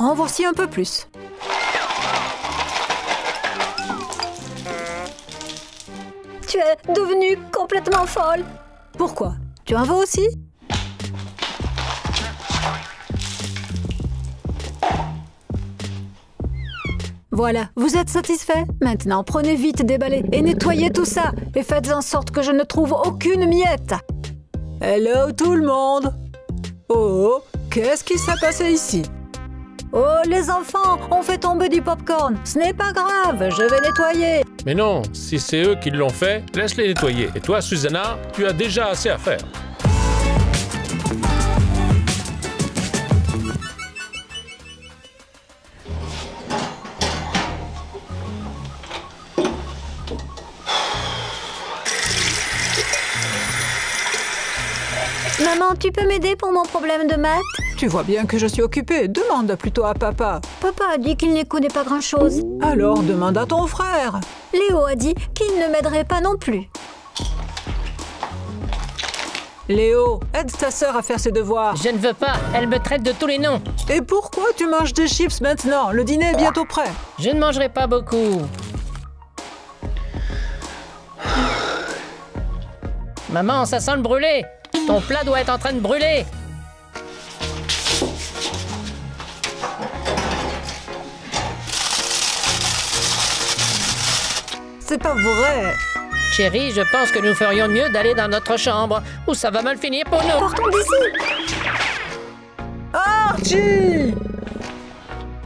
En voici un peu plus. Tu es devenue complètement folle. Pourquoi? Tu en veux aussi? Voilà, vous êtes satisfait? Maintenant, prenez vite des balais et nettoyez tout ça. Et faites en sorte que je ne trouve aucune miette. Hello tout le monde! Oh, qu'est-ce qui s'est passé ici? Oh, les enfants, on fait tomber du popcorn. Ce n'est pas grave, je vais nettoyer. Mais non, si c'est eux qui l'ont fait, laisse-les nettoyer. Et toi, Susanna, tu as déjà assez à faire. Maman, tu peux m'aider pour mon problème de maths? Tu vois bien que je suis occupée. Demande plutôt à papa. Papa a dit qu'il n'y connaît pas grand-chose. Alors demande à ton frère. Léo a dit qu'il ne m'aiderait pas non plus. Léo, aide ta sœur à faire ses devoirs. Je ne veux pas, elle me traite de tous les noms. Et pourquoi tu manges des chips maintenant? Le dîner est bientôt prêt. Je ne mangerai pas beaucoup. Maman, ça sent le brûlé. Ton plat doit être en train de brûler. C'est pas vrai. Chérie, je pense que nous ferions mieux d'aller dans notre chambre, où ça va mal finir pour nous. Partons d'ici. Archie!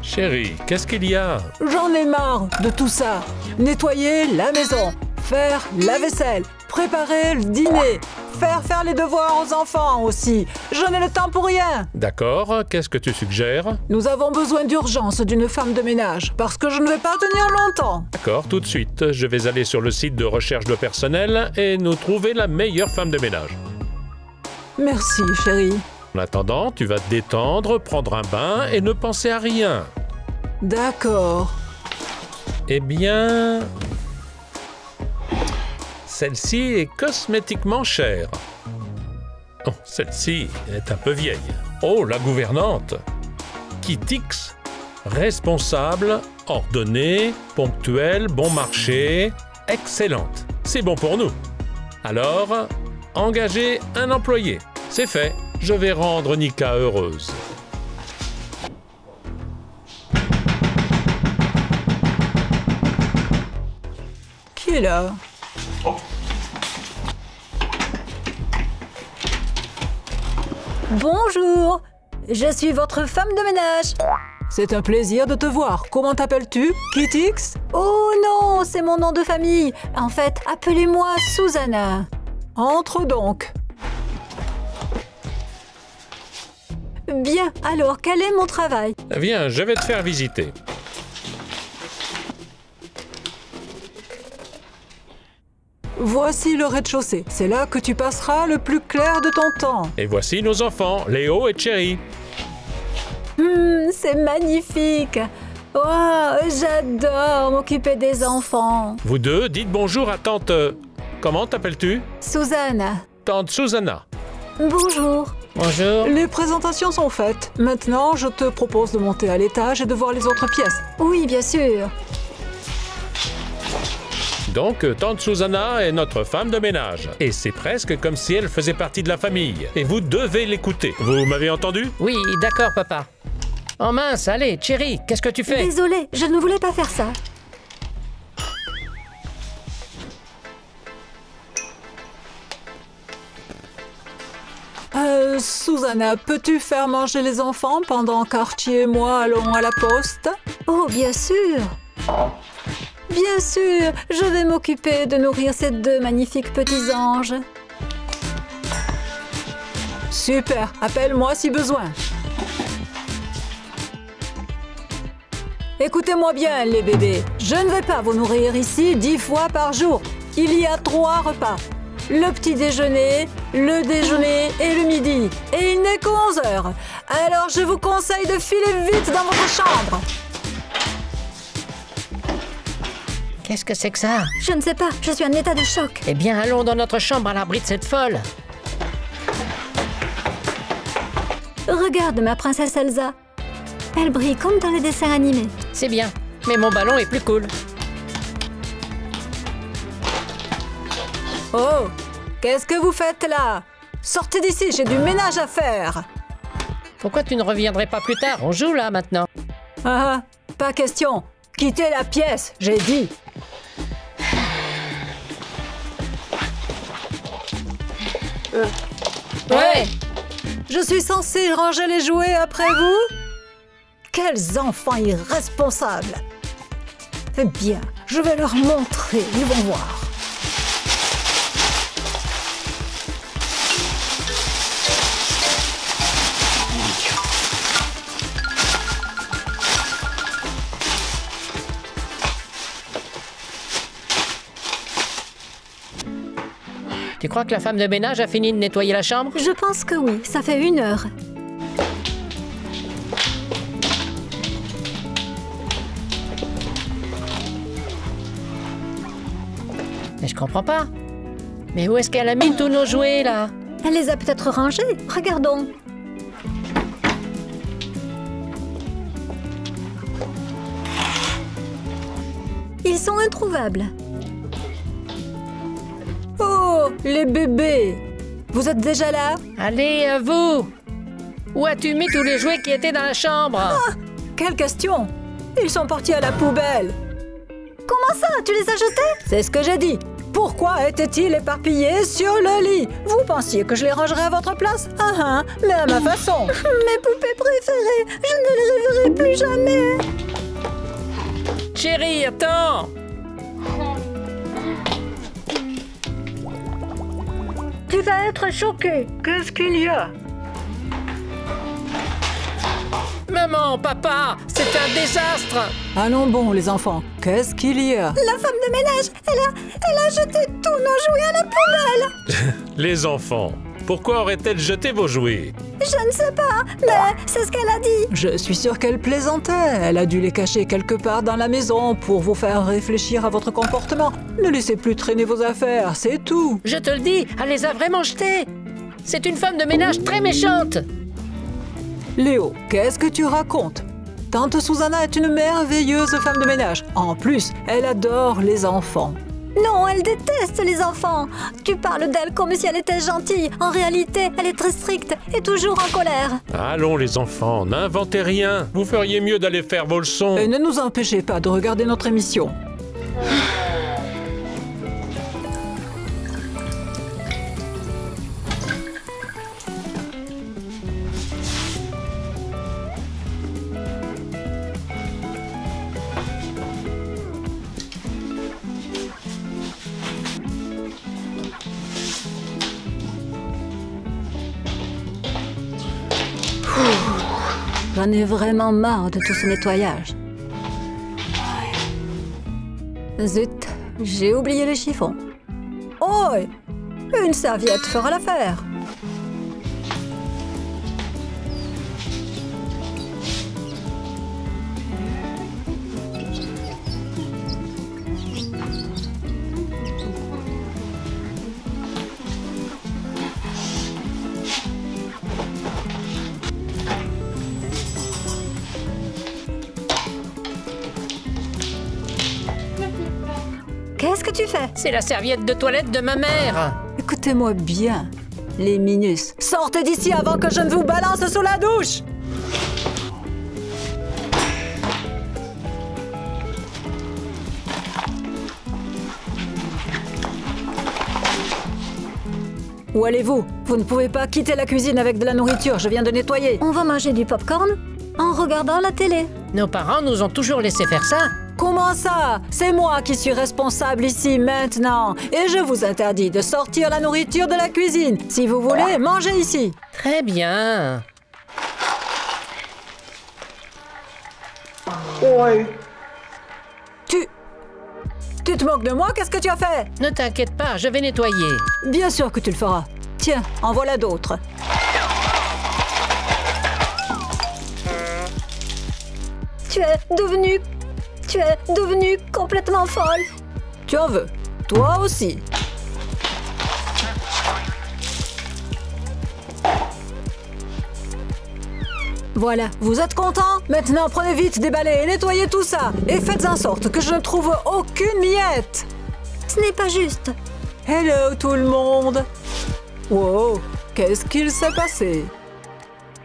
Chérie, qu'est-ce qu'il y a? J'en ai marre de tout ça. Nettoyer la maison, faire la vaisselle, préparer le dîner, faire les devoirs aux enfants aussi. Je n'ai le temps pour rien. D'accord, qu'est-ce que tu suggères? Nous avons besoin d'urgence d'une femme de ménage parce que je ne vais pas tenir longtemps. D'accord, tout de suite. Je vais aller sur le site de recherche de personnel et nous trouver la meilleure femme de ménage. Merci, chérie. En attendant, tu vas te détendre, prendre un bain et ne penser à rien. D'accord. Eh bien... Celle-ci est cosmétiquement chère. Oh, celle-ci est un peu vieille. Oh, la gouvernante. Kitix, responsable, ordonnée, ponctuelle, bon marché, excellente. C'est bon pour nous. Alors, engagez un employé. C'est fait. Je vais rendre Nika heureuse. Qui est là? Bonjour, je suis votre femme de ménage. C'est un plaisir de te voir. Comment t'appelles-tu? Kitix? Oh non, c'est mon nom de famille. En fait, appelez-moi Susanna. Entre donc. Bien, alors quel est mon travail? Viens, je vais te faire visiter. Voici le rez-de-chaussée. C'est là que tu passeras le plus clair de ton temps. Et voici nos enfants, Léo et Cherry. C'est magnifique. Oh, j'adore m'occuper des enfants. Vous deux, dites bonjour à tante... Comment t'appelles-tu? Susanna. Tante Susanna. Bonjour. Bonjour. Les présentations sont faites. Maintenant, je te propose de monter à l'étage et de voir les autres pièces. Oui, bien sûr. Donc, tante Susanna est notre femme de ménage. Et c'est presque comme si elle faisait partie de la famille. Et vous devez l'écouter. Vous m'avez entendu? Oui, d'accord, papa. Oh mince, allez, Cherry, qu'est-ce que tu fais? Désolée, je ne voulais pas faire ça. Susanna, peux-tu faire manger les enfants pendant qu'Archie et moi allons à la poste? Oh, bien sûr. Bien sûr, je vais m'occuper de nourrir ces deux magnifiques petits anges. Super, appelle-moi si besoin. Écoutez-moi bien, les bébés. Je ne vais pas vous nourrir ici 10 fois par jour. Il y a 3 repas. Le petit déjeuner, le déjeuner et le midi. Et il n'est qu'11 heures. Alors je vous conseille de filer vite dans votre chambre. Qu'est-ce que c'est que ça? Je ne sais pas, je suis en état de choc. Eh bien, allons dans notre chambre à l'abri de cette folle. Regarde ma princesse Elsa. Elle brille comme dans les dessins animés. C'est bien, mais mon ballon est plus cool. Oh, qu'est-ce que vous faites là? Sortez d'ici, j'ai du ménage à faire. Pourquoi tu ne reviendrais pas plus tard? On joue là maintenant. Ah, pas question. Quittez la pièce, j'ai dit. Ouais. Je suis censée ranger les jouets après vous? Quels enfants irresponsables! Eh bien, je vais leur montrer, ils vont voir. Tu crois que la femme de ménage a fini de nettoyer la chambre? Je pense que oui, ça fait 1 heure. Mais je comprends pas. Mais où est-ce qu'elle a mis tous nos jouets, là? Elle les a peut-être rangés. Regardons. Ils sont introuvables. Oh, les bébés! Vous êtes déjà là? Allez, à vous! Où as-tu mis tous les jouets qui étaient dans la chambre? Quelle question! Ils sont partis à la poubelle! Comment ça? Tu les as jetés? C'est ce que j'ai dit! Pourquoi étaient-ils éparpillés sur le lit? Vous pensiez que je les rangerais à votre place? Mais à ma façon! Mes poupées préférées! Je ne les reverrai plus jamais! Chérie, attends! Tu vas être choquée! Qu'est-ce qu'il y a? Maman, papa, c'est un désastre! Allons bon, les enfants, qu'est-ce qu'il y a? La femme de ménage, elle a jeté tous nos jouets à la poubelle! Les enfants, pourquoi aurait-elle jeté vos jouets? Je ne sais pas, mais c'est ce qu'elle a dit! Je suis sûre qu'elle plaisantait. Elle a dû les cacher quelque part dans la maison pour vous faire réfléchir à votre comportement. Ne laissez plus traîner vos affaires, c'est tout. Je te le dis, elle les a vraiment jetés! C'est une femme de ménage très méchante! Léo, qu'est-ce que tu racontes? Tante Susanna est une merveilleuse femme de ménage. En plus, elle adore les enfants. Non, elle déteste les enfants! Tu parles d'elle comme si elle était gentille. En réalité, elle est très stricte et toujours en colère. Allons les enfants, n'inventez rien. Vous feriez mieux d'aller faire vos leçons. Et ne nous empêchez pas de regarder notre émission. J'en ai vraiment marre de tout ce nettoyage. Zut, j'ai oublié les chiffons. Oh, une serviette fera l'affaire. Qu'est-ce que tu fais? C'est la serviette de toilette de ma mère! Écoutez-moi bien, les minus. Sortez d'ici avant que je ne vous balance sous la douche! Où allez-vous? Vous ne pouvez pas quitter la cuisine avec de la nourriture, je viens de nettoyer. On va manger du popcorn en regardant la télé. Nos parents nous ont toujours laissé faire ça. Comment ça? C'est moi qui suis responsable ici maintenant. Et je vous interdis de sortir la nourriture de la cuisine. Si vous voulez, mangez ici. Très bien. Tu te moques de moi? Qu'est-ce que tu as fait? Ne t'inquiète pas, je vais nettoyer. Bien sûr que tu le feras. Tiens, en voilà d'autres. Tu es devenue complètement folle. Tu en veux? Toi aussi. Voilà, vous êtes contents? Maintenant, prenez vite des balais et nettoyez tout ça. Et faites en sorte que je ne trouve aucune miette. Ce n'est pas juste. Hello tout le monde. Wow, qu'est-ce qu'il s'est passé?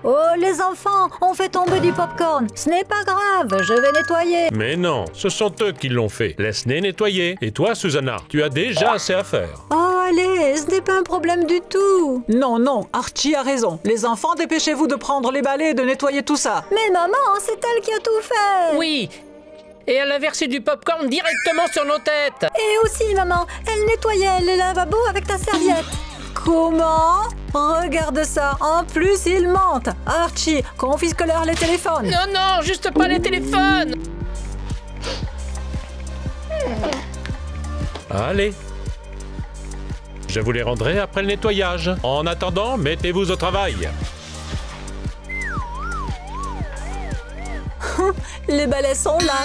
Oh, les enfants, on fait tomber du popcorn. Ce n'est pas grave, je vais nettoyer. Mais non, ce sont eux qui l'ont fait. Laisse-les nettoyer. Et toi, Susanna, tu as déjà assez à faire. Oh, allez, ce n'est pas un problème du tout. Non, non, Archie a raison. Les enfants, dépêchez-vous de prendre les balais et de nettoyer tout ça. Mais maman, c'est elle qui a tout fait. Oui. Et elle a versé du popcorn directement sur nos têtes. Et aussi, maman, elle nettoyait les lavabos avec ta serviette. Comment? Regarde ça, en plus ils mentent. Archie, confisque-leur les téléphones. Non, non, juste pas les téléphones. Allez. Je vous les rendrai après le nettoyage. En attendant, mettez-vous au travail. Les balais sont là.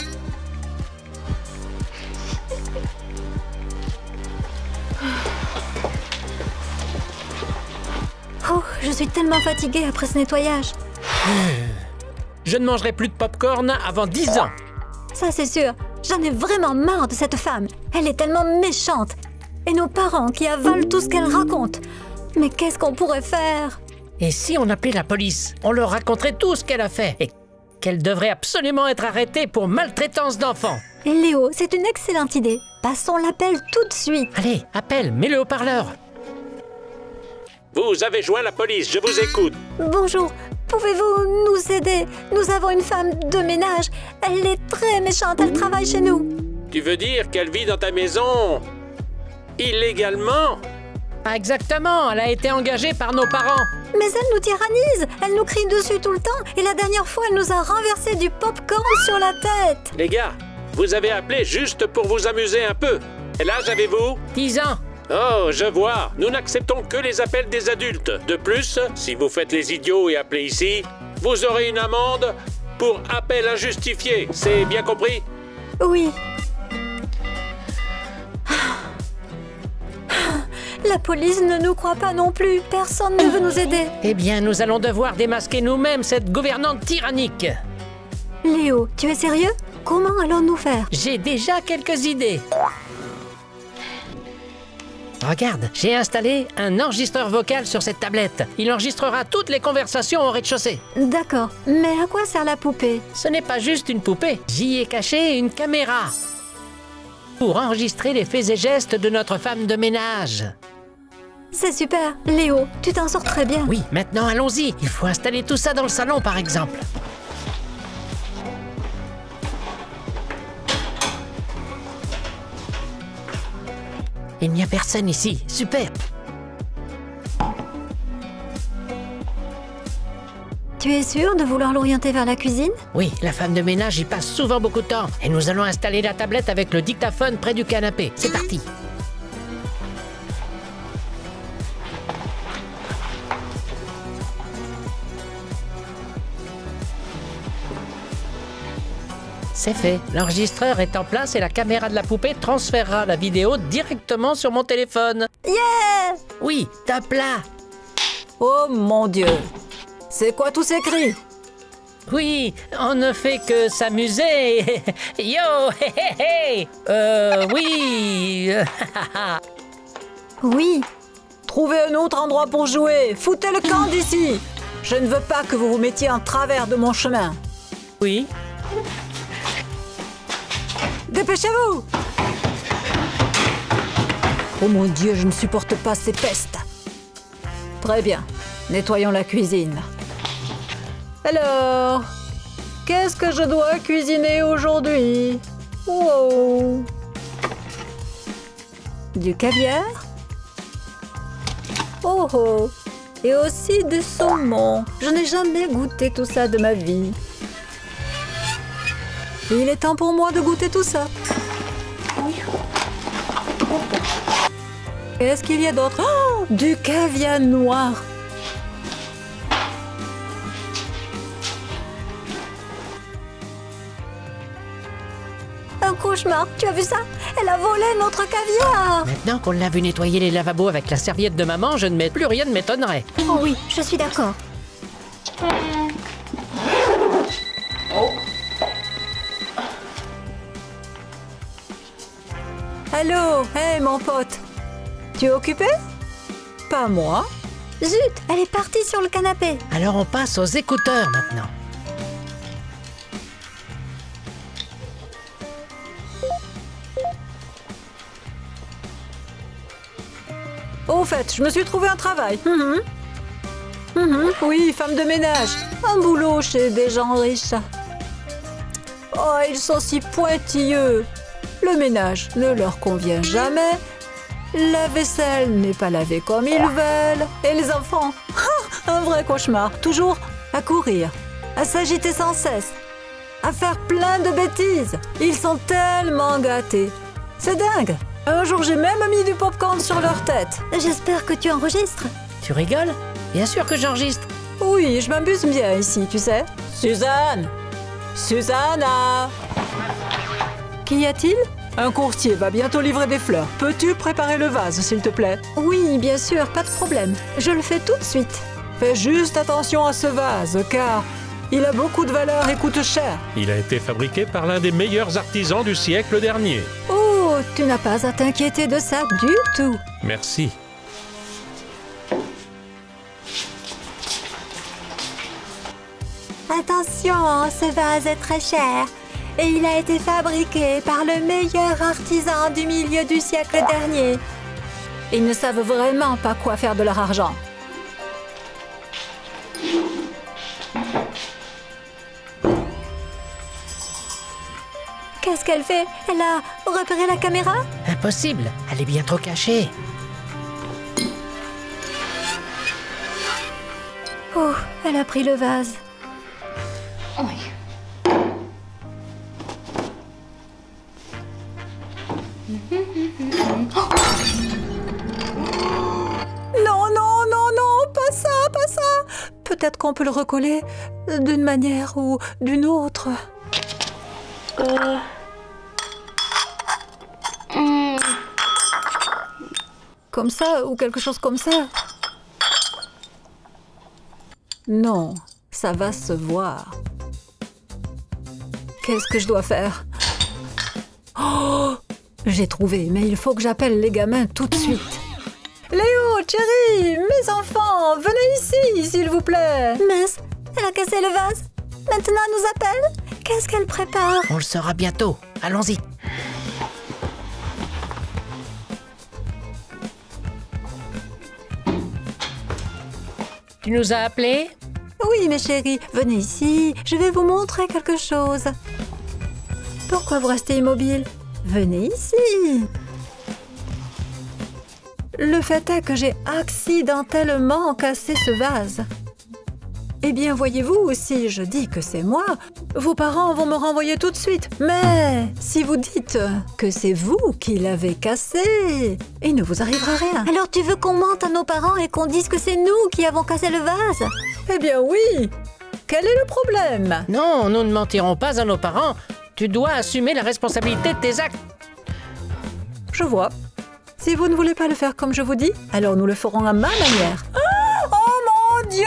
Oh, je suis tellement fatiguée après ce nettoyage. Je ne mangerai plus de popcorn avant 10 ans. Ça, c'est sûr. J'en ai vraiment marre de cette femme. Elle est tellement méchante. Et nos parents qui avalent tout ce qu'elle raconte. Mais qu'est-ce qu'on pourrait faire? Et si on appelait la police? On leur raconterait tout ce qu'elle a fait. Et qu'elle devrait absolument être arrêtée pour maltraitance d'enfants. Léo, c'est une excellente idée. Passons l'appel tout de suite. Allez, appelle, mets le haut-parleur. Vous avez joint la police, je vous écoute. Bonjour, pouvez-vous nous aider? Nous avons une femme de ménage. Elle est très méchante, elle travaille chez nous. Tu veux dire qu'elle vit dans ta maison illégalement? Exactement, elle a été engagée par nos parents. Mais elle nous tyrannise, elle nous crie dessus tout le temps. Et la dernière fois, elle nous a renversé du popcorn sur la tête. Les gars, vous avez appelé juste pour vous amuser un peu. Quel âge avez-vous? 10 ans. Oh, je vois. Nous n'acceptons que les appels des adultes. De plus, si vous faites les idiots et appelez ici, vous aurez une amende pour appel injustifié. C'est bien compris? Oui. La police ne nous croit pas non plus. Personne ne veut nous aider. Eh bien, nous allons devoir démasquer nous-mêmes cette gouvernante tyrannique. Léo, tu es sérieux? Comment allons-nous faire? J'ai déjà quelques idées. Regarde, j'ai installé un enregistreur vocal sur cette tablette. Il enregistrera toutes les conversations au rez-de-chaussée. D'accord, mais à quoi sert la poupée? Ce n'est pas juste une poupée. J'y ai caché une caméra pour enregistrer les faits et gestes de notre femme de ménage. C'est super. Léo, tu t'en sors très bien. Oui, maintenant allons-y. Il faut installer tout ça dans le salon, par exemple. Il n'y a personne ici. Super. Tu es sûr de vouloir l'orienter vers la cuisine? Oui, la femme de ménage y passe souvent beaucoup de temps. Et nous allons installer la tablette avec le dictaphone près du canapé. C'est parti. C'est fait. L'enregistreur est en place et la caméra de la poupée transférera la vidéo directement sur mon téléphone. Yeah! Oui, tape là. Oh mon Dieu! C'est quoi tous ces cris? Oui, on ne fait que s'amuser. Yo, hé hé hé. Oui. Oui. Trouvez un autre endroit pour jouer. Foutez le camp d'ici. Je ne veux pas que vous vous mettiez en travers de mon chemin. Oui. Dépêchez-vous! Oh mon Dieu, je ne supporte pas ces pestes. Très bien, nettoyons la cuisine. Alors, qu'est-ce que je dois cuisiner aujourd'hui? Wow! Du caviar? Oh oh! Et aussi du saumon. Je n'ai jamais goûté tout ça de ma vie. Il est temps pour moi de goûter tout ça. Qu'est-ce qu'il y a d'autre? Oh, du caviar noir. Un cauchemar, tu as vu ça? Elle a volé notre caviar. Maintenant qu'on l'a vu nettoyer les lavabos avec la serviette de maman, je ne mets plus rien ne m'étonnerait. Oh oui, je suis d'accord. Allô? Hey, mon pote. Tu es occupé? Pas moi. Zut, elle est partie sur le canapé. Alors on passe aux écouteurs maintenant. Au fait, je me suis trouvé un travail. Oui, femme de ménage. Un boulot chez des gens riches. Oh, ils sont si pointilleux. Le ménage ne leur convient jamais. La vaisselle n'est pas lavée comme ils veulent. Et les enfants, un vrai cauchemar. Toujours à courir, à s'agiter sans cesse, à faire plein de bêtises. Ils sont tellement gâtés. C'est dingue. Un jour, j'ai même mis du popcorn sur leur tête. J'espère que tu enregistres. Tu rigoles? Bien sûr que j'enregistre. Oui, je m'amuse bien ici, tu sais. Suzanne! Susanna! Qu'y a-t-il? Un courtier va bientôt livrer des fleurs. Peux-tu préparer le vase, s'il te plaît? Oui, bien sûr, pas de problème. Je le fais tout de suite. Fais juste attention à ce vase, car il a beaucoup de valeur et coûte cher. Il a été fabriqué par l'un des meilleurs artisans du siècle dernier. Oh, tu n'as pas à t'inquiéter de ça du tout. Merci. Attention, ce vase est très cher. Et il a été fabriqué par le meilleur artisan du milieu du siècle dernier. Ils ne savent vraiment pas quoi faire de leur argent. Qu'est-ce qu'elle fait? Elle a repéré la caméra? Impossible, elle est bien trop cachée. Oh, elle a pris le vase. Non, non, non, non, pas ça, pas ça. Peut-être qu'on peut le recoller d'une manière ou d'une autre. Comme ça ou quelque chose comme ça. Non, ça va se voir. Qu'est-ce que je dois faire? Oh, j'ai trouvé, mais il faut que j'appelle les gamins tout de suite. Léo, Thierry, mes enfants, venez ici, s'il vous plaît. Mince, elle a cassé le vase. Maintenant, elle nous appelle. Qu'est-ce qu'elle prépare? On le saura bientôt. Allons-y. Tu nous as appelés? Oui, mes chéris, venez ici, je vais vous montrer quelque chose. Pourquoi vous restez immobile? Venez ici. Le fait est que j'ai accidentellement cassé ce vase. Eh bien, voyez-vous, si je dis que c'est moi, vos parents vont me renvoyer tout de suite. Mais si vous dites que c'est vous qui l'avez cassé, il ne vous arrivera rien. Alors tu veux qu'on mente à nos parents et qu'on dise que c'est nous qui avons cassé le vase? Eh bien oui. Quel est le problème? Non, nous ne mentirons pas à nos parents. Tu dois assumer la responsabilité de tes actes. Je vois. Si vous ne voulez pas le faire comme je vous dis, alors nous le ferons à ma manière. Oh mon Dieu!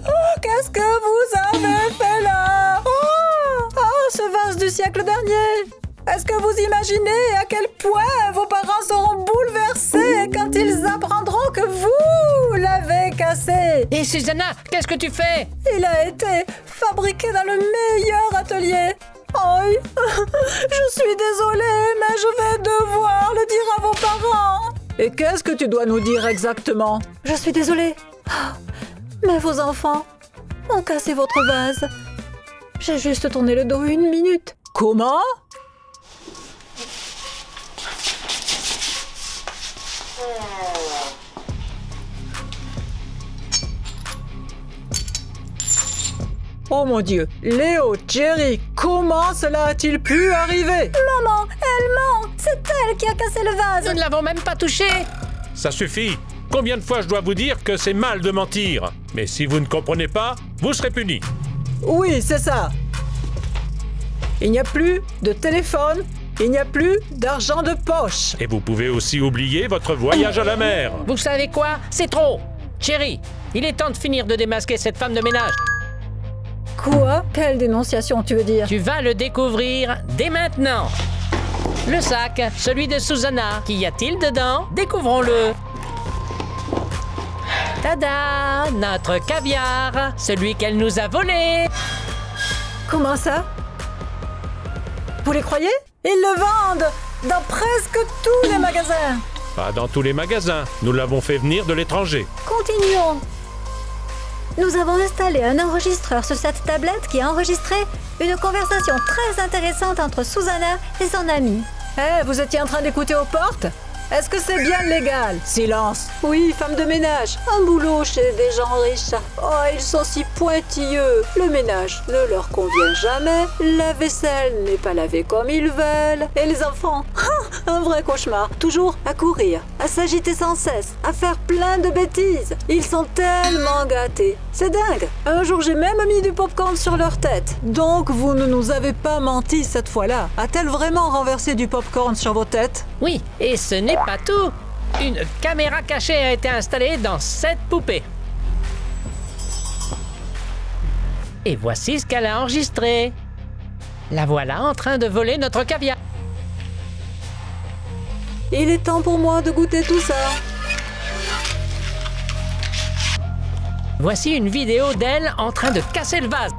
Oh, qu'est-ce que vous avez fait là? Oh, ce vase du siècle dernier! Est-ce que vous imaginez à quel point vos parents seront bouleversés quand ils apprendront que vous l'avez cassé? Et Susanna, qu'est-ce que tu fais? Il a été fabriqué dans le meilleur atelier. Oh, je suis désolée, mais je vais devoir le dire à vos parents. Et qu'est-ce que tu dois nous dire exactement? Je suis désolée. Mais vos enfants ont cassé votre vase. J'ai juste tourné le dos 1 minute. Comment? Oh mon Dieu, Léo, Jerry, comment cela a-t-il pu arriver? Maman, elle ment. C'est elle qui a cassé le vase. Nous ne l'avons même pas touché. Ça suffit. Combien de fois je dois vous dire que c'est mal de mentir? Mais si vous ne comprenez pas, vous serez punis. Oui, c'est ça. Il n'y a plus de téléphone, il n'y a plus d'argent de poche. Et vous pouvez aussi oublier votre voyage à la mer. Vous savez quoi? C'est trop. Chérie, il est temps de finir de démasquer cette femme de ménage. Quoi? Quelle dénonciation tu veux dire? Tu vas le découvrir dès maintenant. Le sac, celui de Susanna. Qu'y a-t-il dedans? Découvrons-le. Tada! Notre caviar, celui qu'elle nous a volé. Comment ça? Vous les croyez? Ils le vendent dans presque tous les magasins. Pas dans tous les magasins. Nous l'avons fait venir de l'étranger. Continuons. Nous avons installé un enregistreur sur cette tablette qui a enregistré une conversation très intéressante entre Susanna et son ami. Eh, vous étiez en train d'écouter aux portes? Est-ce que c'est bien légal? Silence. Oui, femme de ménage. Un boulot chez des gens riches. Oh, ils sont si pointilleux. Le ménage ne leur convient jamais. La vaisselle n'est pas lavée comme ils veulent. Et les enfants? Un vrai cauchemar. Toujours à courir, à s'agiter sans cesse, à faire plein de bêtises. Ils sont tellement gâtés. C'est dingue. Un jour, j'ai même mis du popcorn sur leur tête. Donc, vous ne nous avez pas menti cette fois-là. A-t-elle vraiment renversé du popcorn sur vos têtes? Oui, et ce n'est pas tout. Une caméra cachée a été installée dans cette poupée. Et voici ce qu'elle a enregistré. La voilà en train de voler notre caviar. Il est temps pour moi de goûter tout ça. Voici une vidéo d'elle en train de casser le vase.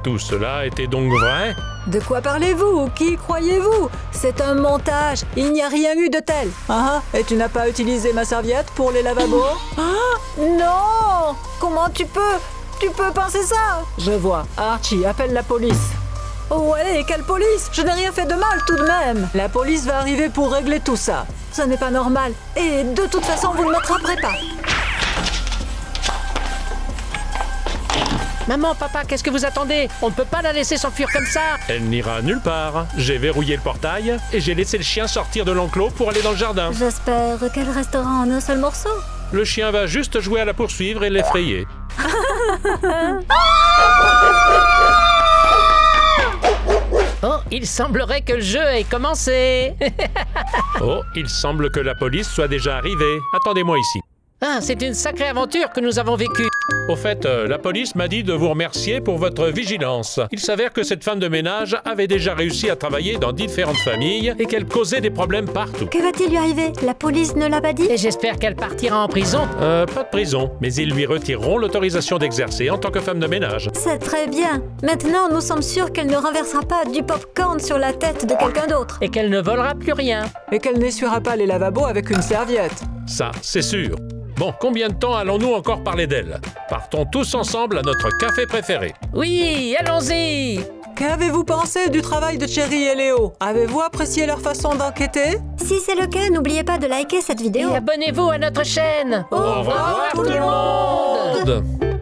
Tout cela était donc vrai? De quoi parlez-vous? Qui croyez-vous? C'est un montage. Il n'y a rien eu de tel. Ah, et tu n'as pas utilisé ma serviette pour les lavabos? Ah, non! Comment tu peux penser ça? Je vois. Archie, appelle la police. Oh allez, quelle police? Je n'ai rien fait de mal tout de même. La police va arriver pour régler tout ça. Ce n'est pas normal. Et de toute façon, vous ne m'attraperez pas. Maman, papa, qu'est-ce que vous attendez? On ne peut pas la laisser s'enfuir comme ça. Elle n'ira nulle part. J'ai verrouillé le portail et j'ai laissé le chien sortir de l'enclos pour aller dans le jardin. J'espère qu'elle restera en un seul morceau. Le chien va juste jouer à la poursuivre et l'effrayer. Oh, il semblerait que le jeu ait commencé. Oh, il semble que la police soit déjà arrivée. Attendez-moi ici. Ah, c'est une sacrée aventure que nous avons vécue. Au fait, la police m'a dit de vous remercier pour votre vigilance. Il s'avère que cette femme de ménage avait déjà réussi à travailler dans différentes familles et qu'elle causait des problèmes partout. Que va-t-il lui arriver? La police ne l'a pas dit? Et j'espère qu'elle partira en prison. Pas de prison, mais ils lui retireront l'autorisation d'exercer en tant que femme de ménage. C'est très bien. Maintenant, nous sommes sûrs qu'elle ne renversera pas du popcorn sur la tête de quelqu'un d'autre. Et qu'elle ne volera plus rien. Et qu'elle n'essuiera pas les lavabos avec une serviette. Ça, c'est sûr. Bon, combien de temps allons-nous encore parler d'elle? Partons tous ensemble à notre café préféré. Oui, allons-y. Qu'avez-vous pensé du travail de Cherry et Léo? Avez-vous apprécié leur façon d'enquêter? Si c'est le cas, n'oubliez pas de liker cette vidéo. Et abonnez-vous à notre chaîne. Au revoir tout le monde!